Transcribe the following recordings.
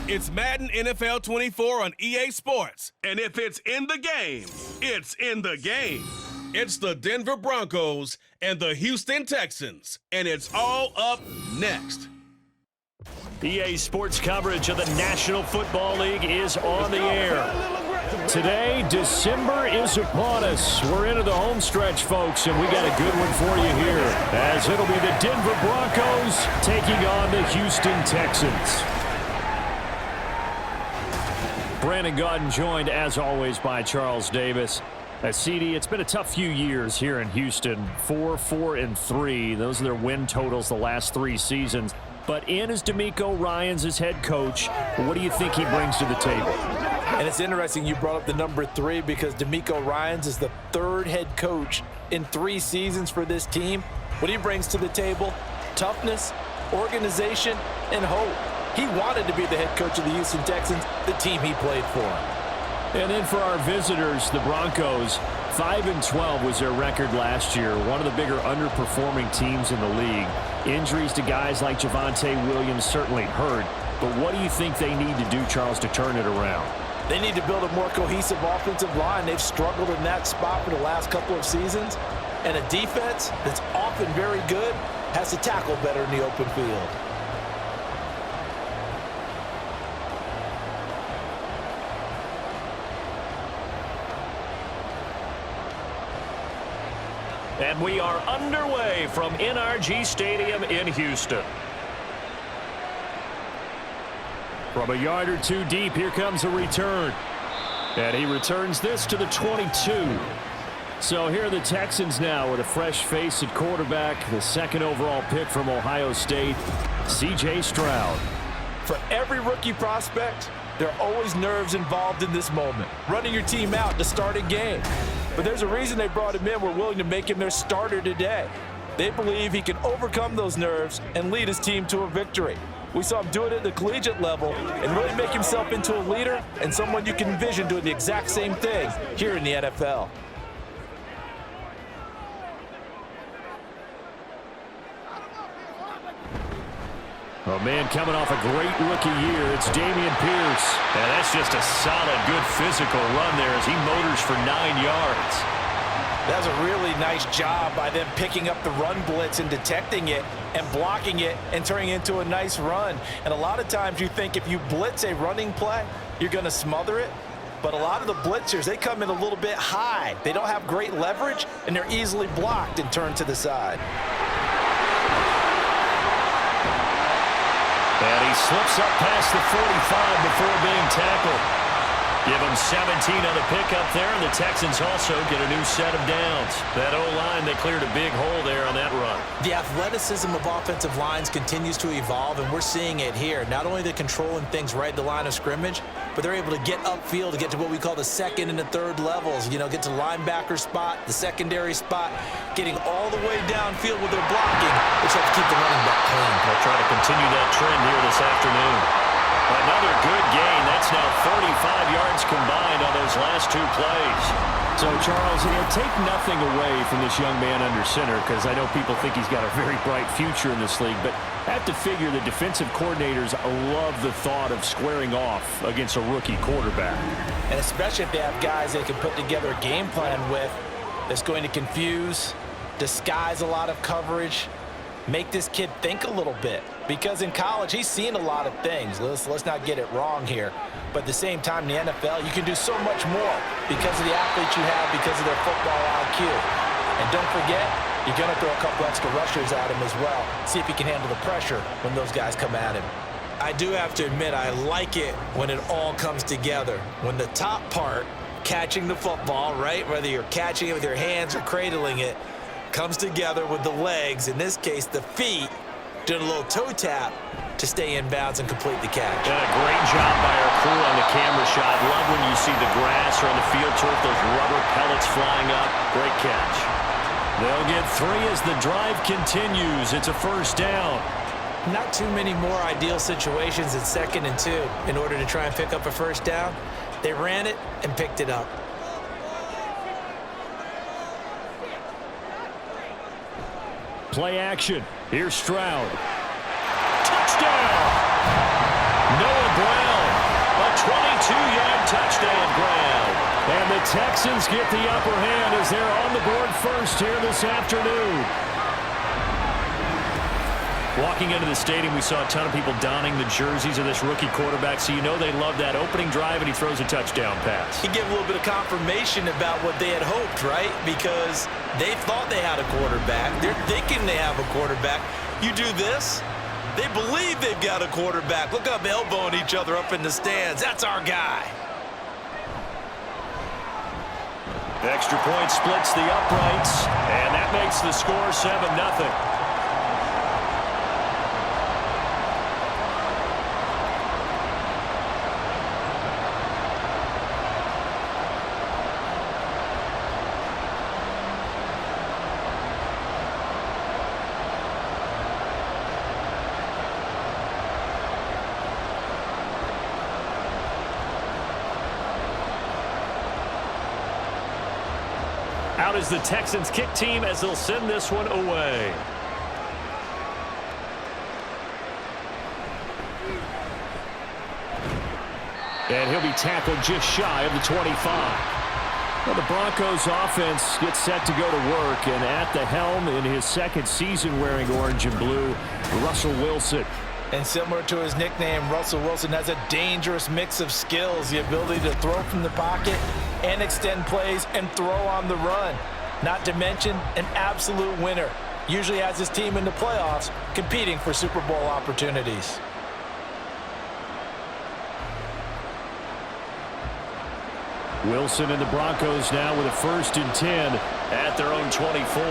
It's Madden NFL 24 on EA Sports. And if it's in the game, it's in the game. It's the Denver Broncos and the Houston Texans. And it's all up next. EA Sports coverage of the National Football League is on the air. Today, December is upon us. We're into the home stretch, folks, and we got a good one for you here, as it'll be the Denver Broncos taking on the Houston Texans. Brandon Gaudin joined, as always, by Charles Davis. CD, it's been a tough few years here in Houston. 4-4-3. Those are their win totals the last 3 seasons. But in is DeMeco Ryans as head coach. What do you think he brings to the table? And it's interesting you brought up the number 3 because DeMeco Ryans is the 3rd head coach in 3 seasons for this team. What he brings to the table: toughness, organization, and hope. He wanted to be the head coach of the Houston Texans, the team he played for. And then for our visitors, the Broncos, 5-12 was their record last year. One of the bigger underperforming teams in the league. Injuries to guys like Javonte Williams certainly hurt. But what do you think they need to do, Charles, to turn it around? They need to build a more cohesive offensive line. They've struggled in that spot for the last couple of seasons. And a defense that's often very good has to tackle better in the open field. And we are underway from NRG Stadium in Houston. From a yard or 2 deep, here comes a return. And he returns this to the 22. So here are the Texans now with a fresh face at quarterback, the 2nd overall pick from Ohio State, C.J. Stroud. For every rookie prospect, there are always nerves involved in this moment. Running your team out to start a game. But there's a reason they brought him in. We're willing to make him their starter today. They believe he can overcome those nerves and lead his team to a victory. We saw him do it at the collegiate level and really make himself into a leader and someone you can envision doing the exact same thing here in the NFL. Oh, man, coming off a great rookie year, it's Dameon Pierce. And that's just a solid, good physical run there as he motors for 9 yards. That's a really nice job by them picking up the run blitz and detecting it and blocking it and turning it into a nice run. And a lot of times you think if you blitz a running play, you're going to smother it. But a lot of the blitzers, they come in a little bit high. They don't have great leverage, and they're easily blocked and turned to the side. And he slips up past the 45 before being tackled. Give him 17 on the pickup there, and the Texans also get a new set of downs. That O-line, they cleared a big hole there on that run. The athleticism of offensive lines continues to evolve, and we're seeing it here. Not only are they controlling things right at the line of scrimmage, but they're able to get upfield to get to what we call the 2nd and the 3rd levels. You know, get to linebacker spot, the secondary spot, getting all the way downfield with their blocking, which helps keep the running back clean. They'll try to continue that trend here this afternoon. Another good gain. That's now 35 yards combined on those last 2 plays. So, Charles, take nothing away from this young man under center, because I know people think he's got a very bright future in this league, but I have to figure the defensive coordinators love the thought of squaring off against a rookie quarterback. And especially if they have guys they can put together a game plan with that's going to confuse, disguise a lot of coverage, make this kid think a little bit. Because in college, he's seen a lot of things. Let's not get it wrong here. But at the same time, in the NFL, you can do so much more because of the athletes you have, because of their football IQ. And don't forget, you're going to throw a couple extra rushers at him as well. See if he can handle the pressure when those guys come at him. I do have to admit, I like it when it all comes together. When the top part, catching the football, right, whether you're catching it with your hands or cradling it, comes together with the legs, in this case the feet, doing a little toe tap to stay in bounds and complete the catch. And a great job by our crew on the camera shot. Love when you see the grass or on the field turf, those rubber pellets flying up. Great catch. They'll get 3 as the drive continues. It's a 1st down. Not too many more ideal situations at 2nd and 2 in order to try and pick up a 1st down. They ran it and picked it up. Play action. Here's Stroud. Touchdown! Noah Brown touchdown grab. And the Texans get the upper hand as they're on the board first here this afternoon. Walking into the stadium, we saw a ton of people donning the jerseys of this rookie quarterback, so you know they love that opening drive, and he throws a touchdown pass. He gave a little bit of confirmation about what they had hoped, right? Because they thought they had a quarterback. They're thinking they have a quarterback. You do this, they believe they've got a quarterback. Look up, elbowing each other up in the stands. That's our guy. The extra point splits the uprights, and that makes the score 7-0. Out is the Texans kick team as they'll send this one away. And he'll be tackled just shy of the 25. Well, the Broncos offense gets set to go to work, and at the helm in his second season wearing orange and blue, Russell Wilson. And similar to his nickname, Russell Wilson has a dangerous mix of skills, the ability to throw from the pocket and extend plays and throw on the run. Not to mention an absolute winner. Usually has his team in the playoffs competing for Super Bowl opportunities. Wilson and the Broncos now with a 1st and 10 at their own 24.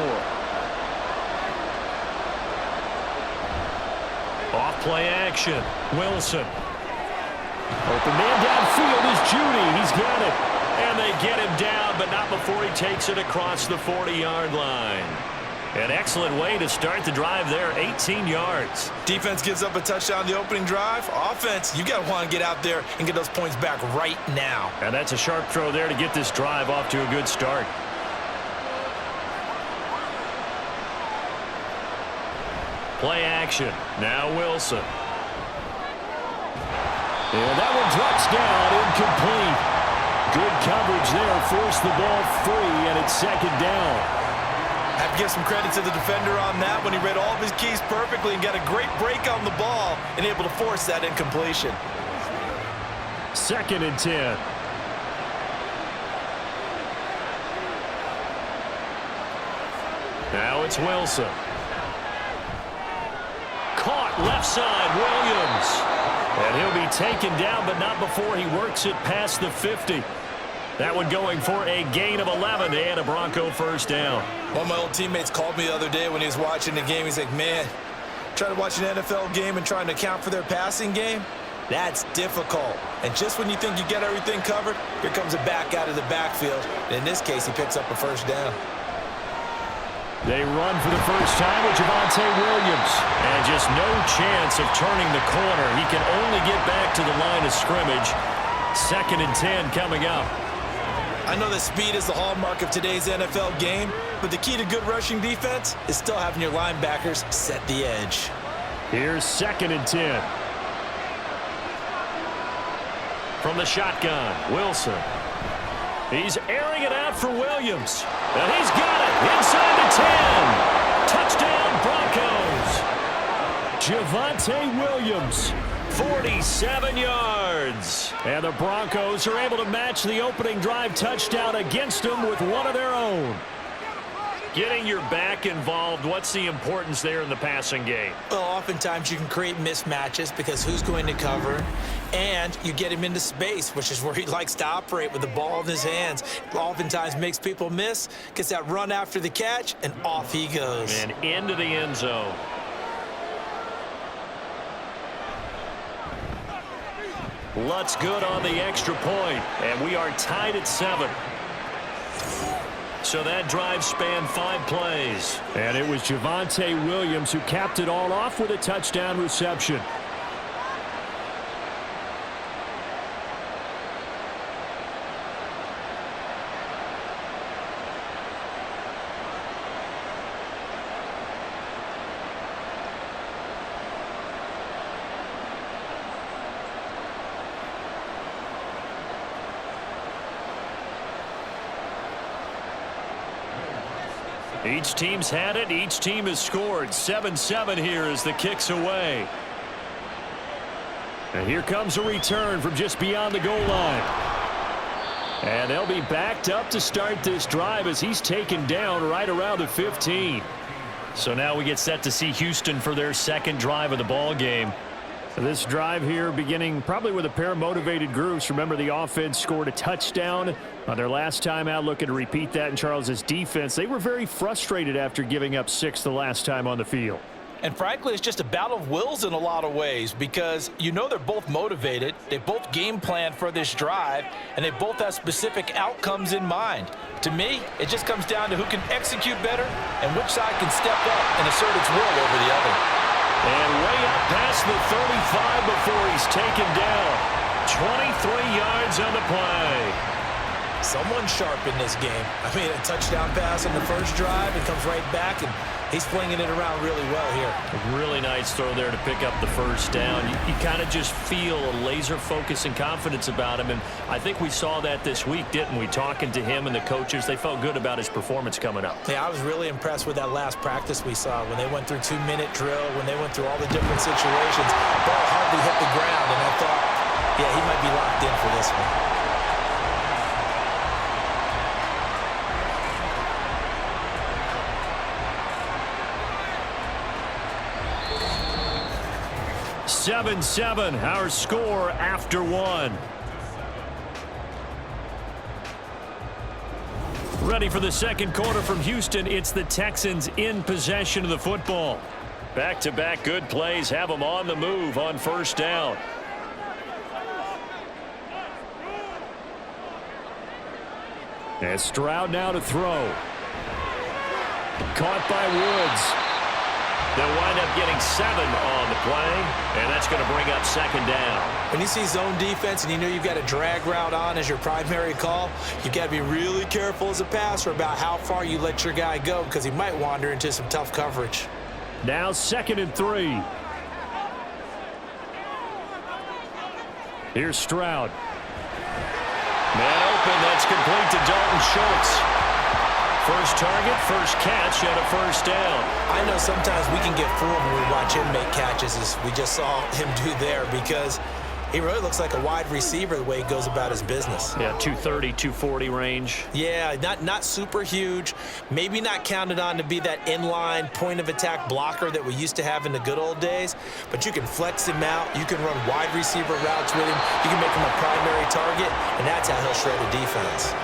Off play action. Wilson. Open man downfield is Judy. He's got it. And they get him down, but not before he takes it across the 40-yard line. An excellent way to start the drive there, 18 yards. Defense gives up a touchdown the opening drive. Offense, you got to want to get out there and get those points back right now. And that's a sharp throw there to get this drive off to a good start. Play action. Now Wilson. And that one drops down, incomplete. Good coverage there, forced the ball free, and it's 2nd down. I have to give some credit to the defender on that when he read all of his keys perfectly and got a great break on the ball and able to force that incompletion. 2nd and 10. Now it's Wilson. Caught left side, Williams. And he'll be taken down, but not before he works it past the 50. That one going for a gain of 11 and a Bronco 1st down. One of my old teammates called me the other day when he was watching the game. He's like, man, trying to watch an NFL game and trying to account for their passing game, that's difficult. And just when you think you get everything covered, here comes a back out of the backfield. And in this case, he picks up a 1st down. They run for the first time with Javonte Williams. And just no chance of turning the corner. He can only get back to the line of scrimmage. 2nd and 10 coming up. I know that speed is the hallmark of today's NFL game, but the key to good rushing defense is still having your linebackers set the edge. Here's 2nd and 10. From the shotgun, Wilson. He's airing it out for Williams. And he's got it inside the 10. Touchdown, Broncos. Javonte Williams, 47 yards. And the Broncos are able to match the opening drive touchdown against them with one of their own. Getting your back involved, what's the importance there in the passing game? Well, oftentimes you can create mismatches because who's going to cover, and you get him into space, which is where he likes to operate with the ball in his hands. Oftentimes makes people miss, gets that run after the catch, and off he goes. And into the end zone. Lutz good on the extra point, and we are tied at 7. So that drive spanned 5 plays. And it was Javonte Williams who capped it all off with a touchdown reception. Each team's had it. Each team has scored. 7-7 here as the kick's away. And here comes a return from just beyond the goal line. And they'll be backed up to start this drive as he's taken down right around the 15. So now we get set to see Houston for their second drive of the ball game. This drive here beginning probably with a pair of motivated groups. Remember, the offense scored a touchdown on their last time out, looking to repeat that in Charles' defense. They were very frustrated after giving up 6 the last time on the field. And frankly, it's just a battle of wills in a lot of ways because you know they're both motivated, they both game plan for this drive, and they both have specific outcomes in mind. To me, it just comes down to who can execute better and which side can step up and assert its will over the other. And way up past the 35 before he's taken down. 23 yards on the play. Someone sharp in this game. I mean, a touchdown pass on the first drive and comes right back, and he's flinging it around really well here. A really nice throw there to pick up the first down. You kind of just feel a laser focus and confidence about him, and I think we saw that this week, didn't we? Talking to him and the coaches, they felt good about his performance coming up. Yeah, I was really impressed with that last practice we saw when they went through 2-minute drill, when they went through all the different situations. Ball hardly hit the ground, and I thought, yeah, he might be locked in for this one. 7-7, our score after 1. Ready for the second quarter from Houston. It's the Texans in possession of the football. Back-to-back good plays have them on the move on first down. And Stroud now to throw. Caught by Woods. They'll wind up getting 7 on the play, and that's going to bring up second down. When you see zone defense and you know you've got a drag route on as your primary call, you've got to be really careful as a passer about how far you let your guy go because he might wander into some tough coverage. Now 2nd and 3. Here's Stroud. Man open, that's complete to Dalton Schultz. First target, first catch, and a first down. I know sometimes we can get fooled when we watch him make catches, as we just saw him do there, because he really looks like a wide receiver the way he goes about his business. Yeah, 230, 240 range. Yeah, not super huge. Maybe not counted on to be that inline point-of-attack blocker that we used to have in the good old days, but you can flex him out. You can run wide receiver routes with him. You can make him a primary target, and that's how he'll shred a defense.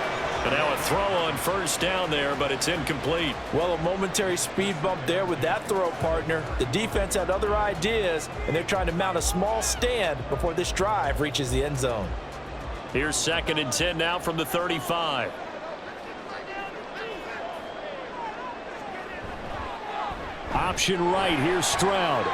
And now a throw on first down there, but it's incomplete. Well, a momentary speed bump there with that throw, partner. The defense had other ideas, and they're trying to mount a small stand before this drive reaches the end zone. Here's 2nd and 10 now from the 35. Option right, here's Stroud.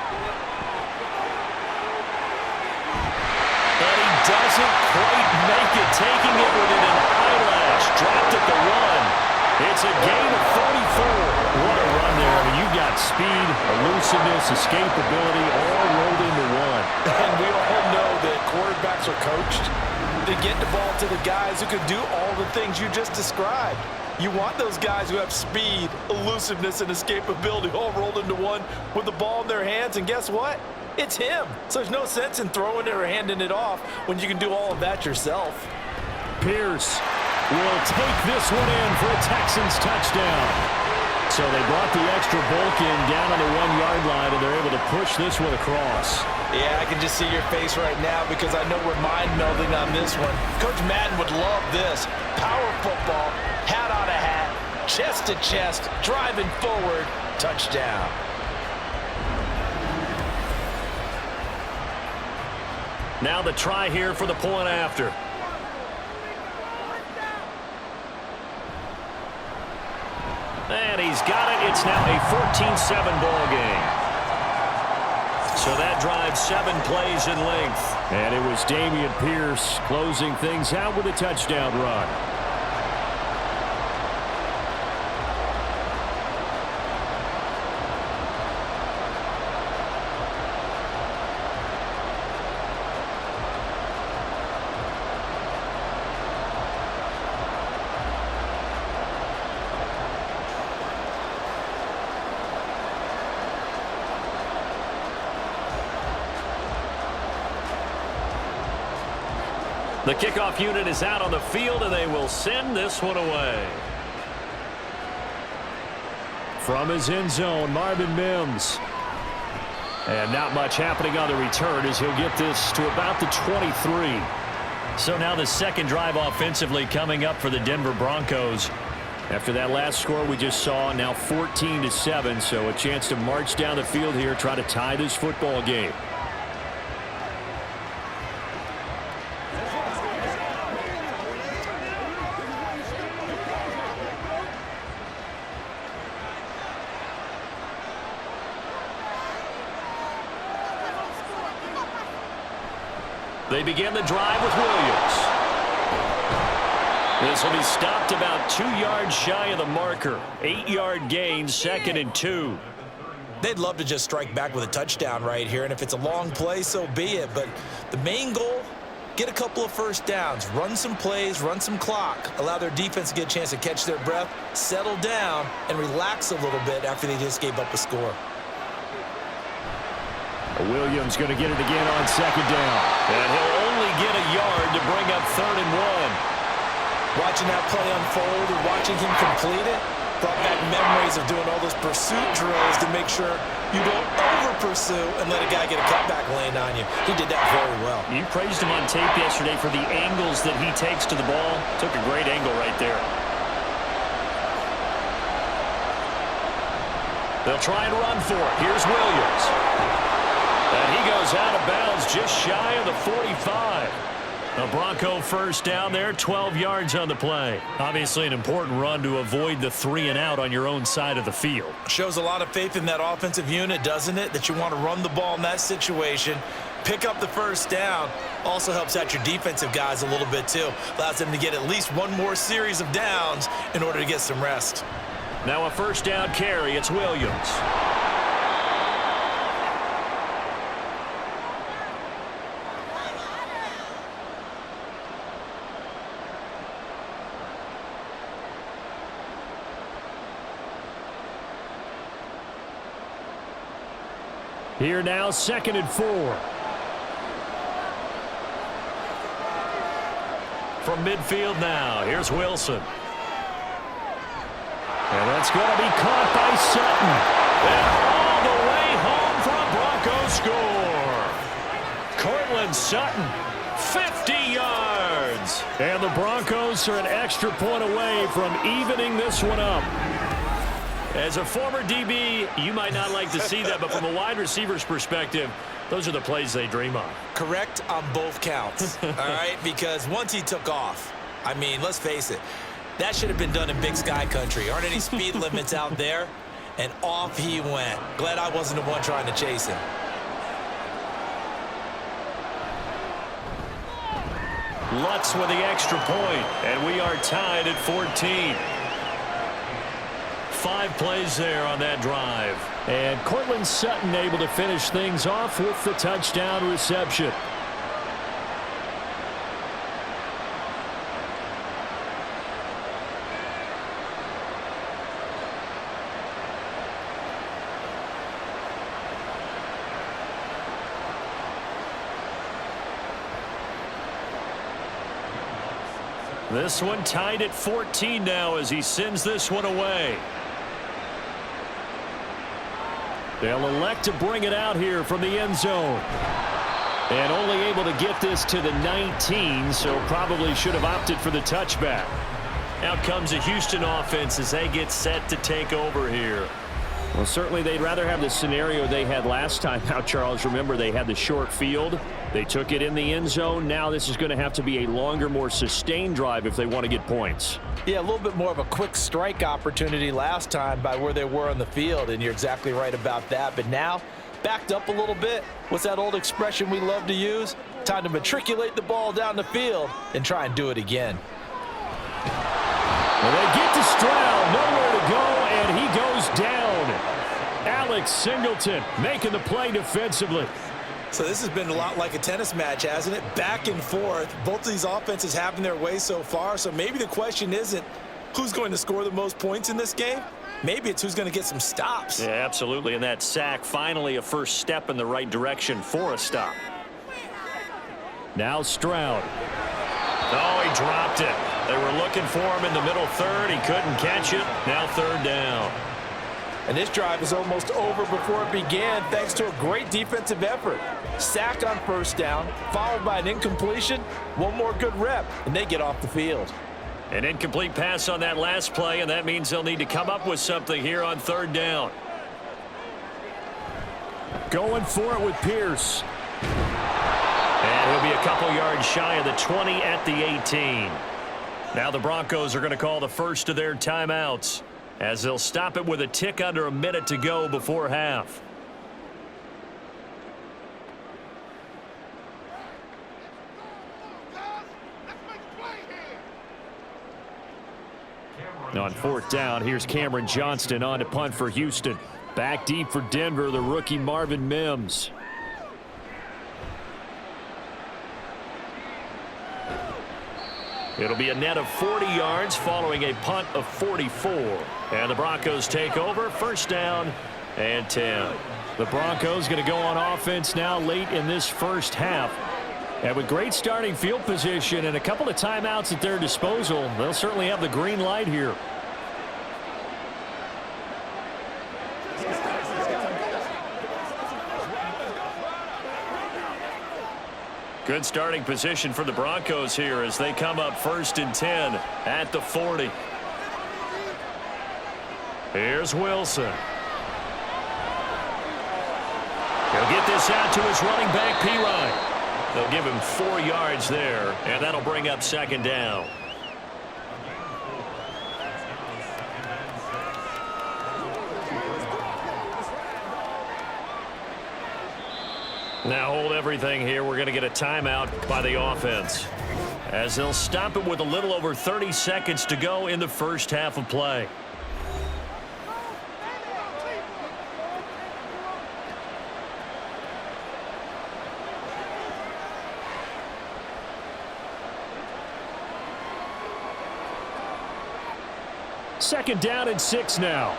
And he doesn't quite make it, taking it within an eyelash. Dropped at the 1. It's a gain of 34. What a run there. I mean, you've got speed, elusiveness, escapability, all rolled into one. And we all know that quarterbacks are coached to get the ball to the guys who can do all the things you just described. You want those guys who have speed, elusiveness, and escapability all rolled into one with the ball in their hands, and guess what? It's him. So there's no sense in throwing it or handing it off when you can do all of that yourself. Pierce will take this one in for a Texans touchdown. So they brought the extra bulk in down on the 1-yard line, and they're able to push this one across. Yeah, I can just see your face right now because I know we're mind melding on this one. Coach Madden would love this. Power football, hat on a hat, chest to chest, driving forward, touchdown. Now the try here for the point after. And he's got it. It's now a 14-7 ball game. So that drives 7 plays in length. And it was Dameon Pierce closing things out with a touchdown run. The kickoff unit is out on the field, and they will send this one away. From his end zone, Marvin Mims. And not much happening on the return as he'll get this to about the 23. So now the second drive offensively coming up for the Denver Broncos. After that last score we just saw, now 14-7, so a chance to march down the field here, try to tie this football game. They begin the drive with Williams. This will be stopped about 2 yards shy of the marker. 8-yard gain, 2nd and 2. They'd love to just strike back with a touchdown right here, and if it's a long play, so be it. But the main goal, get a couple of first downs, run some plays, run some clock, allow their defense to get a chance to catch their breath, settle down, and relax a little bit after they just gave up a score. Williams going to get it again on 2nd down. And he'll only get a yard to bring up 3rd and 1. Watching that play unfold and watching him complete it brought back memories of doing all those pursuit drills to make sure you don't over-pursue and let a guy get a cutback lane on you. He did that very well. You praised him on tape yesterday for the angles that he takes to the ball. Took a great angle right there. They'll try and run for it. Here's Williams. And he goes out of bounds just shy of the 45. A Bronco first down there, 12 yards on the play. Obviously an important run to avoid the 3 and out on your own side of the field. Shows a lot of faith in that offensive unit, doesn't it? That you want to run the ball in that situation, pick up the first down. Also helps out your defensive guys a little bit too. Allows them to get at least one more series of downs in order to get some rest. Now a first down carry, it's Williams. Here now, 2nd and 4. From midfield now, here's Wilson. And that's going to be caught by Sutton. And all the way home for a Broncos score. Cortland Sutton, 50 yards. And the Broncos are an extra point away from evening this one up. As a former DB, you might not like to see that, but from a wide receiver's perspective, those are the plays they dream of. Correct on both counts, all right? Because once he took off, I mean, let's face it, that should have been done in Big Sky country. Aren't any speed limits out there? And off he went. Glad I wasn't the one trying to chase him. Lutz with the extra point, and we are tied at 14. 5 plays there on that drive. And Cortland Sutton able to finish things off with the touchdown reception. This one tied at 14 now as he sends this one away. They'll elect to bring it out here from the end zone. And only able to get this to the 19, so probably should have opted for the touchback. Out comes the Houston offense as they get set to take over here. Well, certainly they'd rather have the scenario they had last time out, Charles. Remember, they had the short field. They took it in the end zone. Now this is going to have to be a longer, more sustained drive if they want to get points. Yeah, a little bit more of a quick strike opportunity last time by where they were on the field, and you're exactly right about that. But now, backed up a little bit. What's that old expression we love to use? Time to matriculate the ball down the field and try and do it again. Well, they get to Stroud, nowhere to go, and he goes down. Alex Singleton making the play defensively. So this has been a lot like a tennis match, hasn't it? Back and forth. Both of these offenses having their way so far. So maybe the question isn't who's going to score the most points in this game. Maybe it's who's going to get some stops. Yeah, absolutely. And that sack, finally a first step in the right direction for a stop. Now Stroud. Oh, he dropped it. They were looking for him in the middle third. He couldn't catch it. Now third down. And this drive is almost over before it began thanks to a great defensive effort. Sack on first down, followed by an incompletion. One more good rep, and they get off the field. An incomplete pass on that last play, and that means they'll need to come up with something here on third down. Going for it with Pierce. And he'll be a couple yards shy of the 20 at the 18. Now the Broncos are going to call the first of their timeouts, as they'll stop it with a tick under a minute to go before half. On fourth down, here's Cameron Johnston on to punt for Houston. Back deep for Denver, the rookie Marvin Mims. It'll be a net of 40 yards following a punt of 44. And the Broncos take over, first down and 10. The Broncos going to go on offense now late in this first half. And with great starting field position and a couple of timeouts at their disposal, they'll certainly have the green light here. Good starting position for the Broncos here as they come up first and 10 at the 40. Here's Wilson. He'll get this out to his running back, Pirine. They'll give him 4 yards there, and that'll bring up second down. Now hold everything here. We're going to get a timeout by the offense, as they'll stop it with a little over 30 seconds to go in the first half of play. Second down and 6 now.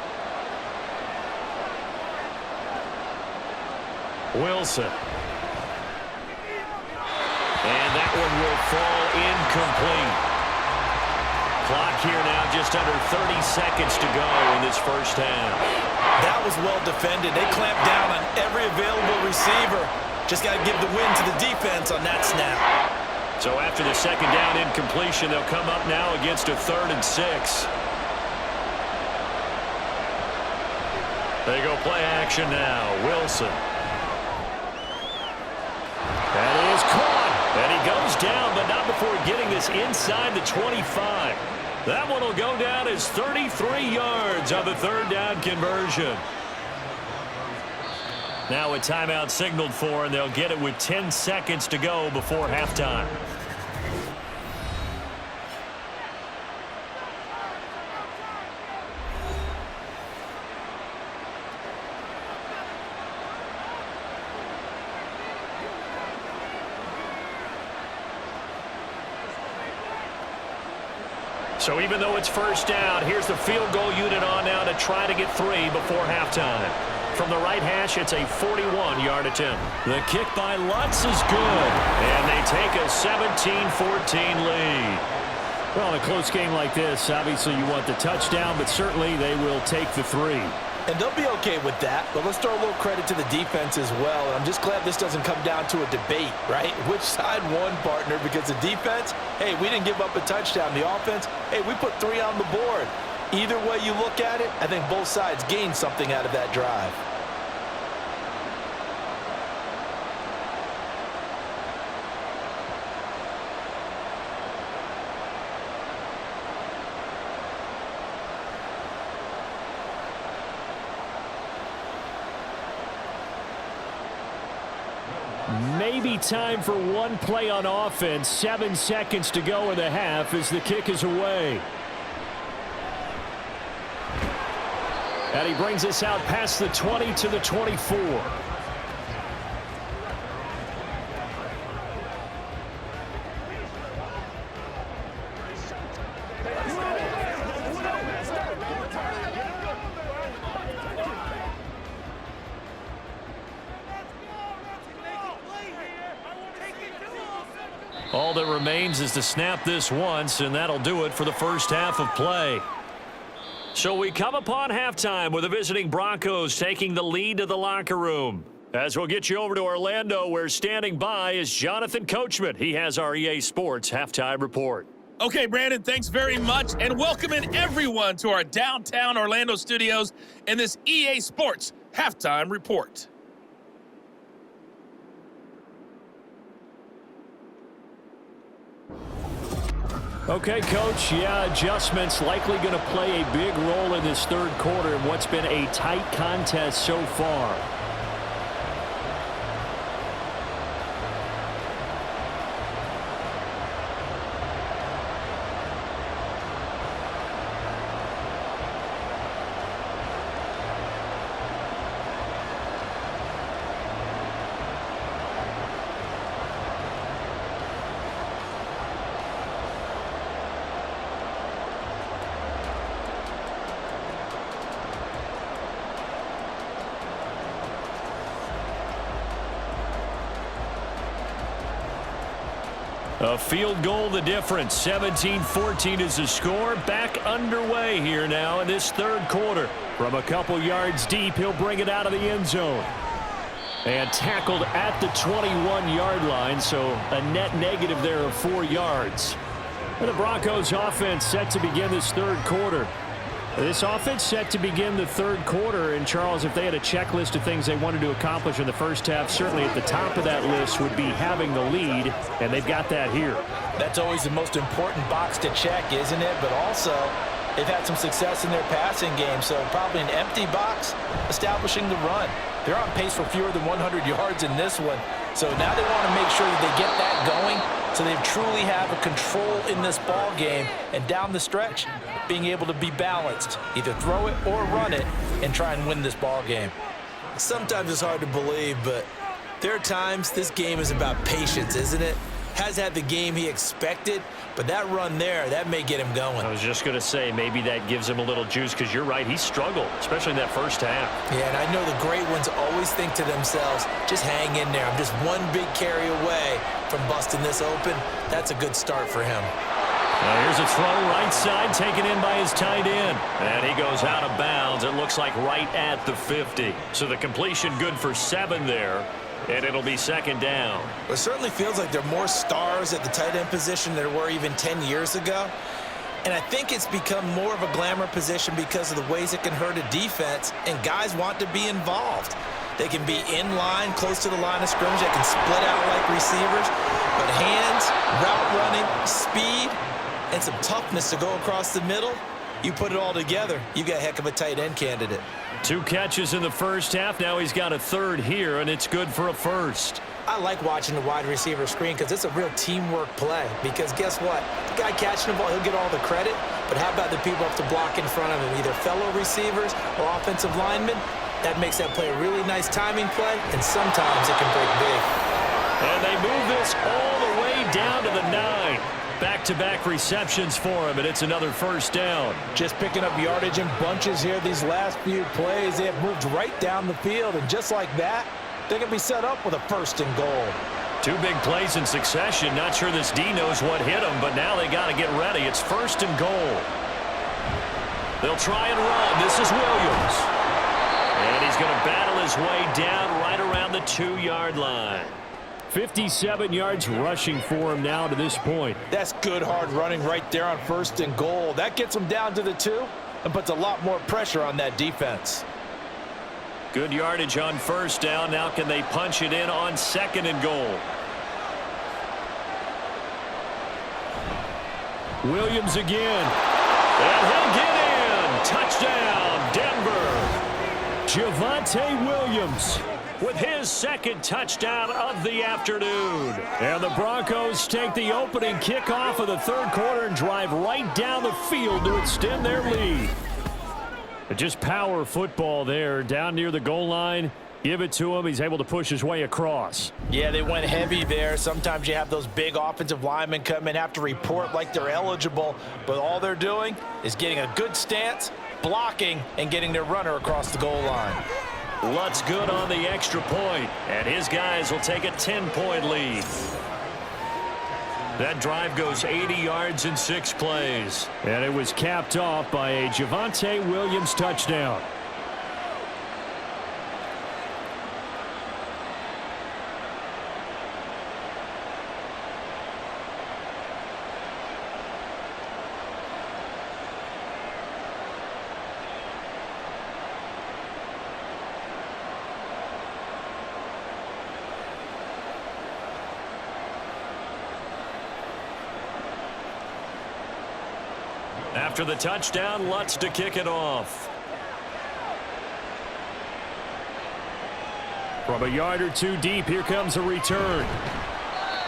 Wilson. And that one will fall incomplete. Clock here now just under 30 seconds to go in this first half. That was well defended. They clamped down on every available receiver. Just got to give the win to the defense on that snap. So after the second down incompletion, they'll come up now against a 3rd and 6. They go play action now. Wilson. That is caught. And he goes down, but not before getting this inside the 25. That one will go down as 33 yards on the 3rd down conversion. Now a timeout signaled for, and they'll get it with 10 seconds to go before halftime. So even though it's first down, here's the field goal unit on now to try to get 3 before halftime. From the right hash, it's a 41-yard attempt. The kick by Lutz is good, and they take a 17-14 lead. Well, in a close game like this, obviously you want the touchdown, but certainly they will take the 3. And they'll be okay with that, but let's throw a little credit to the defense as well. And I'm just glad this doesn't come down to a debate, right? Which side won, partner? Because the defense, hey, we didn't give up a touchdown. The offense, hey, we put 3 on the board. Either way you look at it, I think both sides gained something out of that drive. Maybe time for one play on offense. 7 seconds to go in the half as the kick is away. And he brings us out past the 20 to the 24. All that remains is to snap this once, and that'll do it for the first half of play. So we come upon halftime with the visiting Broncos taking the lead to the locker room. As we'll get you over to Orlando, where standing by is Jonathan Coachman. He has our EA Sports Halftime Report. Okay, Brandon, thanks very much, and welcome in everyone to our downtown Orlando studios and this EA Sports Halftime Report. Okay, Coach, adjustments likely going to play a big role in this third quarter in what's been a tight contest so far. A field goal the difference. 17-14 is the score. Back underway here now in this third quarter. From a couple yards deep, he'll bring it out of the end zone. And tackled at the 21-yard line, so a net negative there of 4 yards. And the Broncos offense set to begin this third quarter. This offense set to begin the third quarter, and Charles, if they had a checklist of things they wanted to accomplish in the first half, certainly at the top of that list would be having the lead, and they've got that here. That's always the most important box to check, isn't it? But also, they've had some success in their passing game, so probably an empty box establishing the run. They're on pace for fewer than 100 yards in this one, so now they want to make sure that they get that going so they truly have a control in this ball game, and down the stretch, being able to be balanced, either throw it or run it, and try and win this ball game. Sometimes it's hard to believe, but there are times this game is about patience, isn't it? Has had the game he expected, but that run there, that may get him going. I was just going to say, maybe that gives him a little juice, because you're right, he struggled, especially in that first half. Yeah, and I know the great ones always think to themselves, just hang in there. I'm just one big carry away from busting this open. That's a good start for him. Now here's a throw right side, taken in by his tight end. And he goes out of bounds, it looks like right at the 50. So the completion good for 7 there. And it'll be second down. It certainly feels like there are more stars at the tight end position than there were even 10 years ago. And I think it's become more of a glamour position because of the ways it can hurt a defense, and guys want to be involved. They can be in line, close to the line of scrimmage. They can split out like receivers. But hands, route running, speed, and some toughness to go across the middle, you put it all together, you got a heck of a tight end candidate. 2 catches in the first half. Now he's got a third here, and it's good for a first. I like watching the wide receiver screen because it's a real teamwork play. Because guess what? The guy catching the ball, he'll get all the credit. But how about the people up to block in front of him, either fellow receivers or offensive linemen? That makes that play a really nice timing play, and sometimes it can break big. And they move this all the way down to the 9. Back-to-back receptions for him, and it's another first down. Just picking up yardage in bunches here these last few plays. They have moved right down the field, and just like that, they can be set up with a first and goal. 2 big plays in succession. Not sure this D knows what hit him, but now they got to get ready. It's first and goal. They'll try and run. This is Williams. And he's going to battle his way down right around the 2-yard line. 57 yards rushing for him now to this point. That's good hard running right there on first and goal. That gets him down to the 2 and puts a lot more pressure on that defense. Good yardage on first down. Now can they punch it in on second and goal? Williams again. And he'll get in. Touchdown, Denver. Javonte Williams with his second touchdown of the afternoon. And the Broncos take the opening kickoff of the third quarter and drive right down the field to extend their lead. Just power football there down near the goal line. Give it to him. He's able to push his way across. Yeah, they went heavy there. Sometimes you have those big offensive linemen come in, have to report like they're eligible, but all they're doing is getting a good stance, blocking, and getting their runner across the goal line. Lutz good on the extra point, and his guys will take a 10-point lead. That drive goes 80 yards in 6 plays. And it was capped off by a Javonte Williams touchdown. After the touchdown, Lutz to kick it off. From a yard or two deep, here comes a return.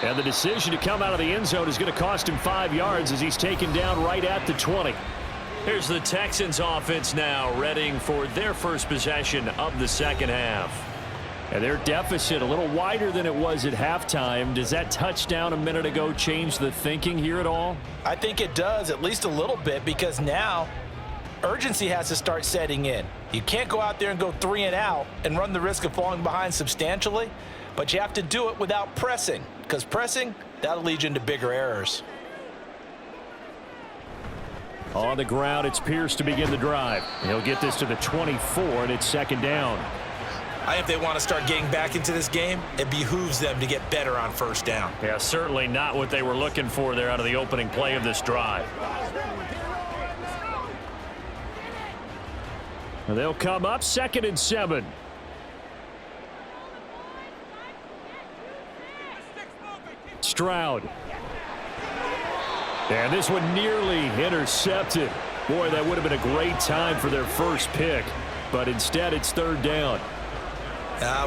And the decision to come out of the end zone is going to cost him 5 yards as he's taken down right at the 20. Here's the Texans offense now, readying for their first possession of the second half. And their deficit a little wider than it was at halftime. Does that touchdown a minute ago change the thinking here at all? I think it does, at least a little bit, because now urgency has to start setting in. You can't go out there and go 3 and out and run the risk of falling behind substantially, but you have to do it without pressing, because pressing, that'll lead you into bigger errors. On the ground, it's Pierce to begin the drive. He'll get this to the 24, and it's second down. If they want to start getting back into this game, it behooves them to get better on first down. Yeah, certainly not what they were looking for there out of the opening play of this drive. And they'll come up 2nd and 7. Stroud. And this one nearly intercepted. Boy, that would have been a great time for their first pick. But instead, it's 3rd down.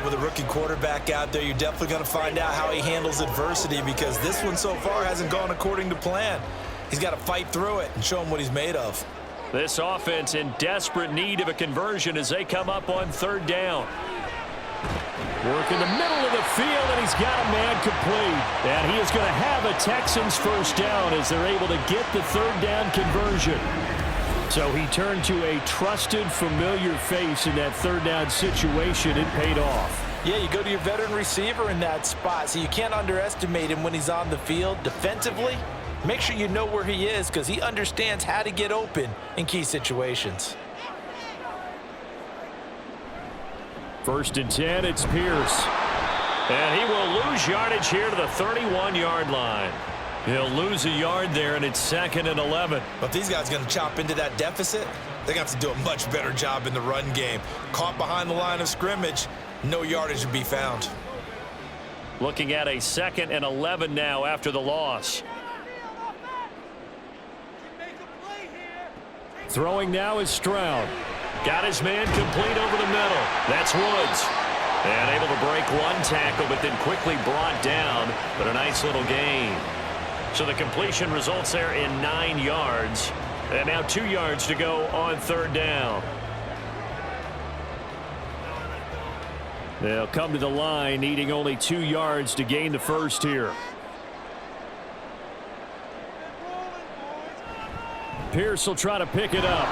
With a rookie quarterback out there, you're definitely going to find out how he handles adversity, because this one so far hasn't gone according to plan. He's got to fight through it and show him what he's made of. This offense in desperate need of a conversion as they come up on 3rd down. Work in the middle of the field, and he's got a man complete. And he is going to have a Texans first down as they're able to get the 3rd down conversion. So he turned to a trusted, familiar face in that 3rd down situation. It paid off. Yeah, you go to your veteran receiver in that spot, so you can't underestimate him when he's on the field. Defensively, make sure you know where he is, because he understands how to get open in key situations. 1st and 10, it's Pierce. And he will lose yardage here to the 31-yard line. He'll lose a yard there, and it's 2nd and 11. But if these guys are going to chop into that deficit, they're going to have to do a much better job in the run game. Caught behind the line of scrimmage, no yardage to be found. Looking at a 2nd and 11 now after the loss. Throwing now is Stroud. Got his man complete over the middle. That's Woods. And able to break one tackle, but then quickly brought down. But a nice little gain. So the completion results there in 9 yards. And now 2 yards to go on 3rd down. They'll come to the line, needing only 2 yards to gain the first here. Pierce will try to pick it up.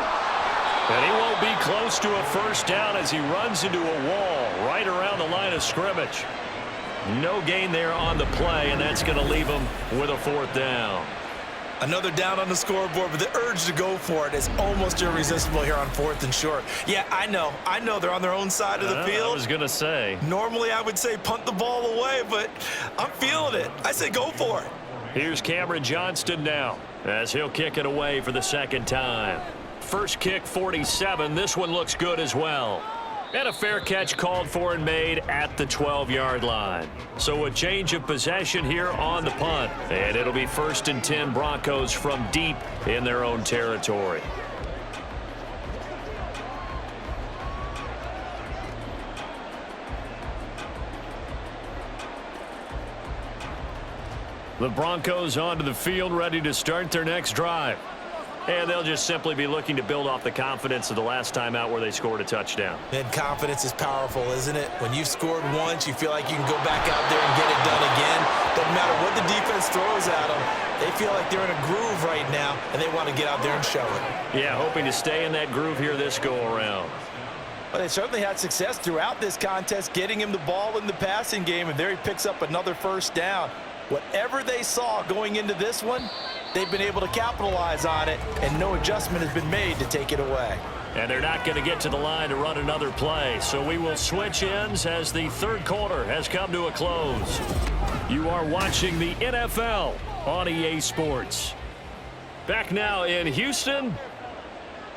And he won't be close to a first down as he runs into a wall right around the line of scrimmage. No gain there on the play, and that's going to leave him with a 4th down. Another down on the scoreboard, but the urge to go for it is almost irresistible here on 4th and short. Yeah, I know they're on their own side of the field. I was going to say. Normally I would say punt the ball away, but I'm feeling it. I say go for it. Here's Cameron Johnston now as he'll kick it away for the 2nd time. First kick 47. This one looks good as well. And a fair catch called for and made at the 12-yard line. So a change of possession here on the punt. And it'll be 1st and 10 Broncos from deep in their own territory. The Broncos onto the field, ready to start their next drive. And they'll just simply be looking to build off the confidence of the last time out where they scored a touchdown. And confidence is powerful, isn't it? When you've scored once, you feel like you can go back out there and get it done again. Doesn't matter what the defense throws at them. They feel like they're in a groove right now, and they want to get out there and show it. Yeah, hoping to stay in that groove here this go-around. Well, they certainly had success throughout this contest, getting him the ball in the passing game, and there he picks up another first down. Whatever they saw going into this one, they've been able to capitalize on it, and no adjustment has been made to take it away. And they're not going to get to the line to run another play. So we will switch ends as the third quarter has come to a close. You are watching the NFL on EA Sports. Back now in Houston,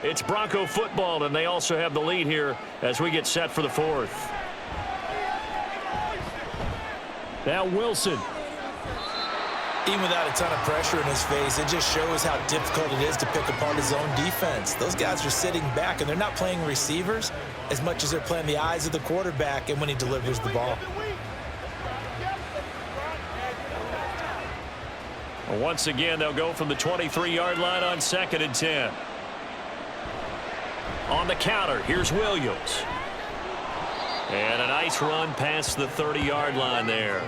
it's Bronco football, and they also have the lead here as we get set for the fourth. Now Wilson. Even without a ton of pressure in his face, it just shows how difficult it is to pick apart his own defense. Those guys are sitting back, and they're not playing receivers as much as they're playing the eyes of the quarterback and when he delivers the ball. Once again, they'll go from the 23-yard line on 2nd and 10. On the counter, here's Williams. And a nice run past the 30-yard line there.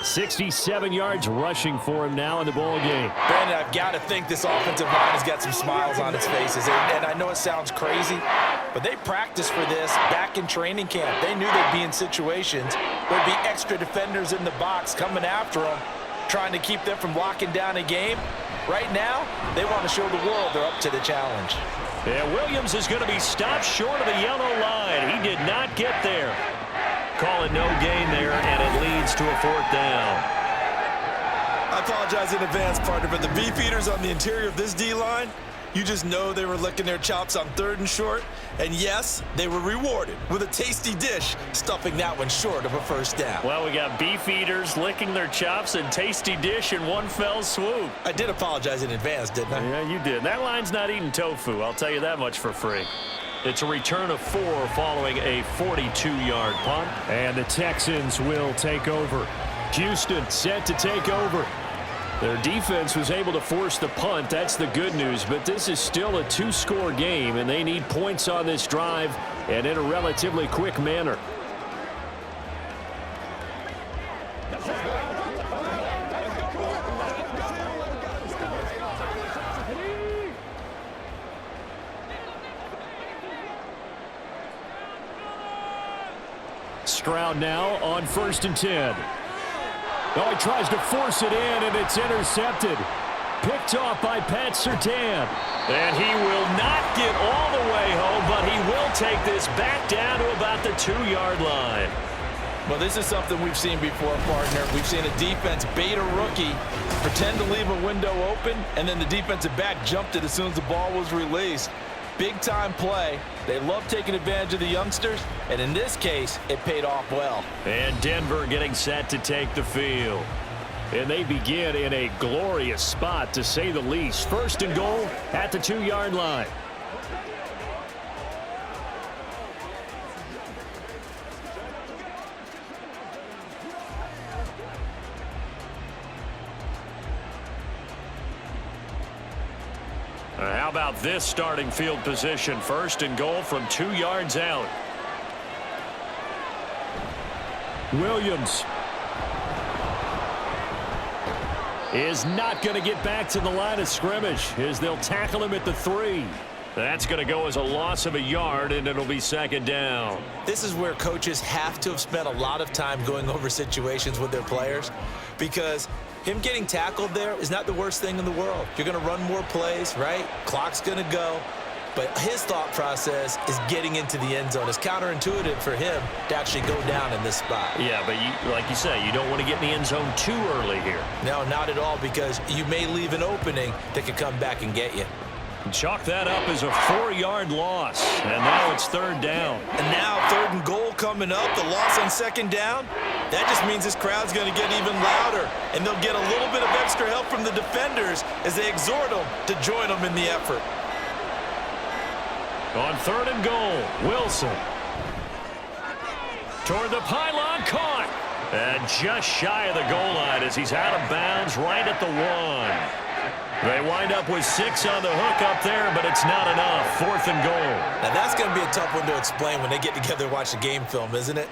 67 yards rushing for him now in the ball game. Brandon, I've got to think this offensive line has got some smiles on its faces. And I know it sounds crazy, but they practiced for this back in training camp. They knew they'd be in situations where there'd be extra defenders in the box coming after them, trying to keep them from locking down a game. Right now, they want to show the world they're up to the challenge. Yeah, Williams is going to be stopped short of the yellow line. He did not get there. Call it no gain there, and it leads to a 4th down. I apologize in advance, partner, but the beefeaters on the interior of this D-line, you just know they were licking their chops on 3rd and short. And yes, they were rewarded with a tasty dish, stuffing that one short of a 1st down. Well, we got beef eaters licking their chops and tasty dish in one fell swoop. I did apologize in advance, didn't I? Yeah, you did. That line's not eating tofu, I'll tell you that much for free. It's a return of 4 following a 42-yard punt. And the Texans will take over. Houston set to take over. Their defense was able to force the punt. That's the good news. But this is still a 2-score game, and they need points on this drive and in a relatively quick manner. Stroud now on 1st and 10. Oh, he tries to force it in, and it's intercepted. Picked off by Pat Surtain. And he will not get all the way home, but he will take this back down to about the 2-yard line. Well, this is something we've seen before, partner. We've seen a defense bait a rookie, pretend to leave a window open, and then the defensive back jumped it as soon as the ball was released. Big-time play. They love taking advantage of the youngsters, and in this case, it paid off well. And Denver getting set to take the field. And they begin in a glorious spot, to say the least. 1st and goal at the 2-yard line. How about this starting field position? 1st and goal from 2 yards out. Williams is not going to get back to the line of scrimmage as they'll tackle him at the 3. That's going to go as a loss of a yard, and it'll be 2nd down. This is where coaches have to have spent a lot of time going over situations with their players, because him getting tackled there is not the worst thing in the world. You're going to run more plays, right? Clock's going to go. But his thought process is getting into the end zone. It's counterintuitive for him to actually go down in this spot. Yeah, but like you say, you don't want to get in the end zone too early here. No, not at all, because you may leave an opening that could come back and get you. Chalk that up as a 4-yard loss, and now it's 3rd down. And now 3rd and goal coming up, the loss on 2nd down. That just means this crowd's going to get even louder, and they'll get a little bit of extra help from the defenders as they exhort them to join them in the effort. On 3rd and goal, Wilson. Toward the pylon, caught. And just shy of the goal line as he's out of bounds right at the 1. They wind up with 6 on the hook up there, but it's not enough. 4th and goal. Now, that's going to be a tough one to explain when they get together and watch the game film, isn't it?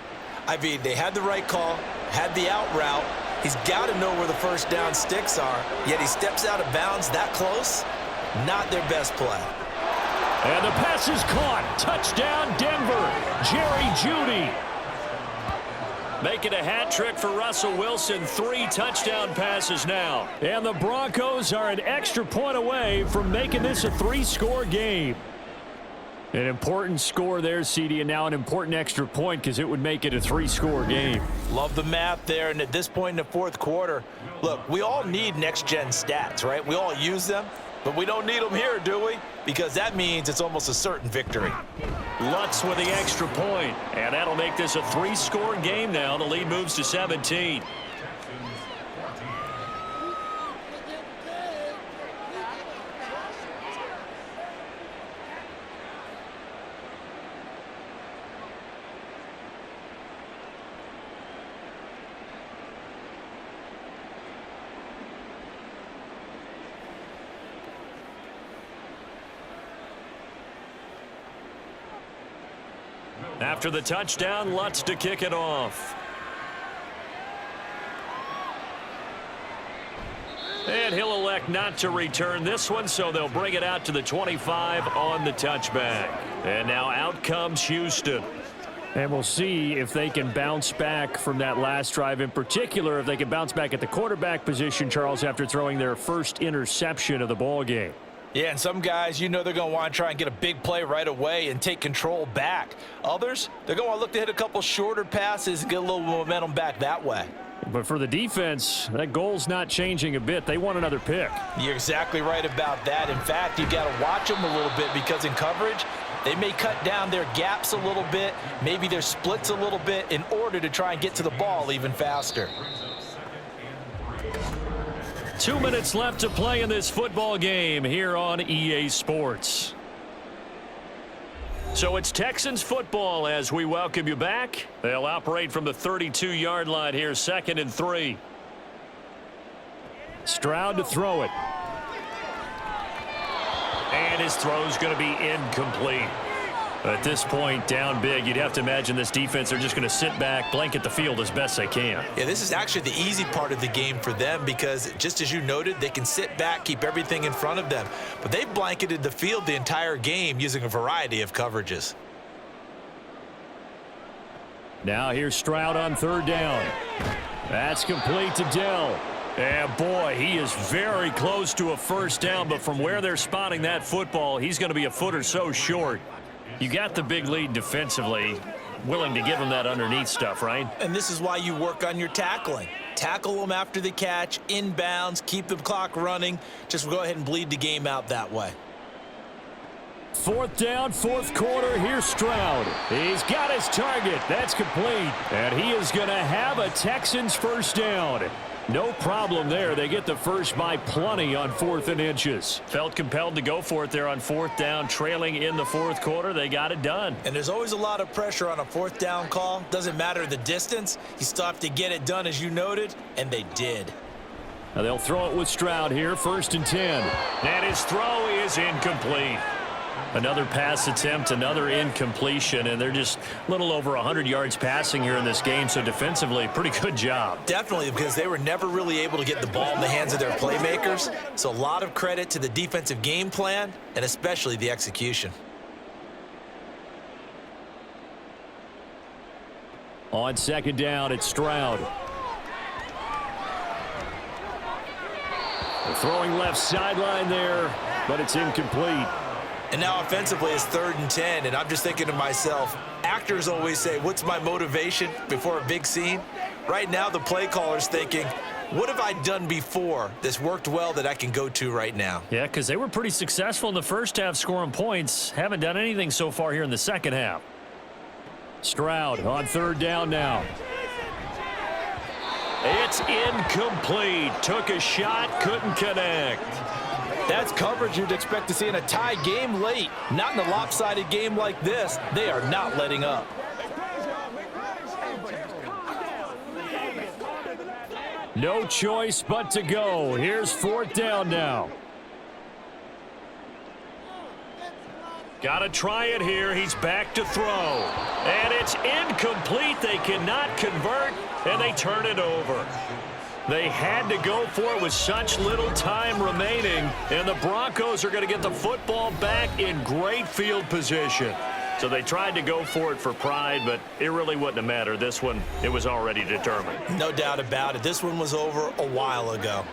I mean, they had the right call, had the out route. He's got to know where the 1st down sticks are, yet he steps out of bounds that close. Not their best play. And the pass is caught. Touchdown, Denver. Jerry Jeudy. Making a hat trick for Russell Wilson. 3 touchdown passes now. And the Broncos are an extra point away from making this a 3-score game. An important score there, CD, and now an important extra point because it would make it a 3-score game. Love the math there, and at this point in the fourth quarter, look, we all need next-gen stats, right? We all use them, but we don't need them here, do we? Because that means it's almost a certain victory. Lutz with the extra point, and that'll make this a 3-score game now. The lead moves to 17. After the touchdown, Lutz to kick it off. And he'll elect not to return this one, so they'll bring it out to the 25 on the touchback. And now out comes Houston. And we'll see if they can bounce back from that last drive. In particular, if they can bounce back at the quarterback position, Charles, after throwing their first interception of the ball game. Yeah, and some guys, you know they're going to want to try and get a big play right away and take control back. Others, they're going to want to look to hit a couple shorter passes and get a little momentum back that way. But for the defense, that goal's not changing a bit. They want another pick. You're exactly right about that. In fact, you got to watch them a little bit because in coverage, they may cut down their gaps a little bit, maybe their splits a little bit in order to try and get to the ball even faster. 2 minutes left to play in this football game here on EA Sports. So it's Texans football as we welcome you back. They'll operate from the 32-yard line here, 2nd and 3. Stroud to throw it. And his throw's going to be incomplete. At this point, down big, you'd have to imagine this defense, they're just going to sit back, blanket the field as best they can. Yeah, this is actually the easy part of the game for them because, just as you noted, they can sit back, keep everything in front of them. But they've blanketed the field the entire game using a variety of coverages. Now here's Stroud on 3rd down. That's complete to Dell. And boy, he is very close to a first down, but from where they're spotting that football, he's going to be a foot or so short. You got the big lead defensively, willing to give him that underneath stuff, right? And this is why you work on your tackling. Tackle them after the catch, inbounds, keep the clock running. Just go ahead and bleed the game out that way. 4th down, 4th quarter. Here's Stroud. He's got his target. That's complete. And he is going to have a Texans first down. No problem there. They get the first by plenty on 4th and inches. Felt compelled to go for it there on 4th down, trailing in the 4th quarter. They got it done. And there's always a lot of pressure on a 4th down call. Doesn't matter the distance. You still have to get it done, as you noted, and they did. Now they'll throw it with Stroud here, 1st and 10. And his throw is incomplete. Another pass attempt, another incompletion, and they're just a little over 100 yards passing here in this game, so defensively, pretty good job. Definitely, because they were never really able to get the ball in the hands of their playmakers, so a lot of credit to the defensive game plan and especially the execution. On 2nd down, it's Stroud. They're throwing left sideline there, but it's incomplete. And now offensively it's 3rd and 10, and I'm just thinking to myself, actors always say, what's my motivation before a big scene? Right now the play caller's thinking, what have I done before that's worked well that I can go to right now? Yeah, because they were pretty successful in the first half scoring points. Haven't done anything so far here in the second half. Stroud on 3rd down now. It's incomplete. Took a shot, couldn't connect. That's coverage you'd expect to see in a tie game late. Not in a lopsided game like this. They are not letting up. No choice but to go. Here's 4th down now. Got to try it here. He's back to throw. And it's incomplete. They cannot convert, and they turn it over. They had to go for it with such little time remaining, and the Broncos are going to get the football back in great field position. So they tried to go for it for pride, but it really wouldn't have mattered. This one, it was already determined. No doubt about it. This one was over a while ago.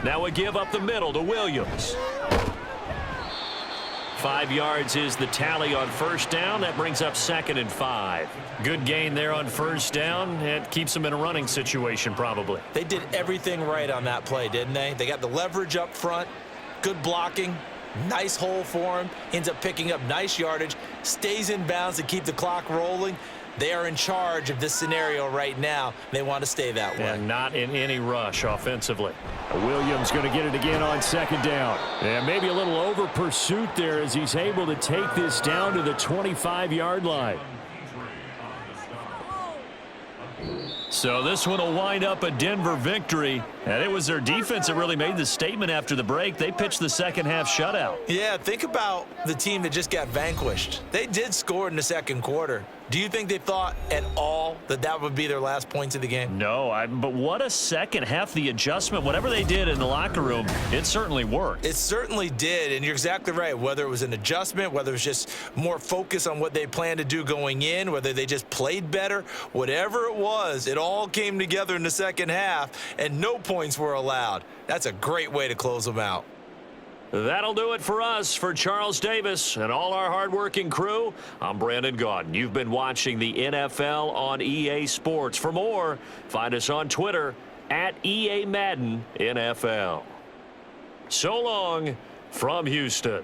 Now a give up the middle to Williams. 5 yards is the tally on first down. That brings up 2nd and 5. Good gain there on first down. It keeps them in a running situation probably. They did everything right on that play, didn't they? They got the leverage up front, good blocking, nice hole for him, ends up picking up nice yardage, stays in bounds to keep the clock rolling. They are in charge of this scenario right now. They want to stay that way. And not in any rush offensively. Williams going to get it again on 2nd down. And maybe a little over pursuit there as he's able to take this down to the 25-yard line. So this one will wind up a Denver victory. And it was their defense that really made the statement after the break. They pitched the second half shutout. Yeah, think about the team that just got vanquished. They did score in the second quarter. Do you think they thought at all that that would be their last points of the game? No, but what a second half. The adjustment, whatever they did in the locker room, it certainly worked. It certainly did, and you're exactly right. Whether it was an adjustment, whether it was just more focus on what they planned to do going in, whether they just played better, whatever it was, it all came together in the second half, and no points were allowed. That's a great way to close them out. That'll do it for us. For Charles Davis and all our hardworking crew, I'm Brandon Gaudin. You've been watching the NFL on EA Sports. For more, find us on Twitter at EA Madden NFL. So long from Houston.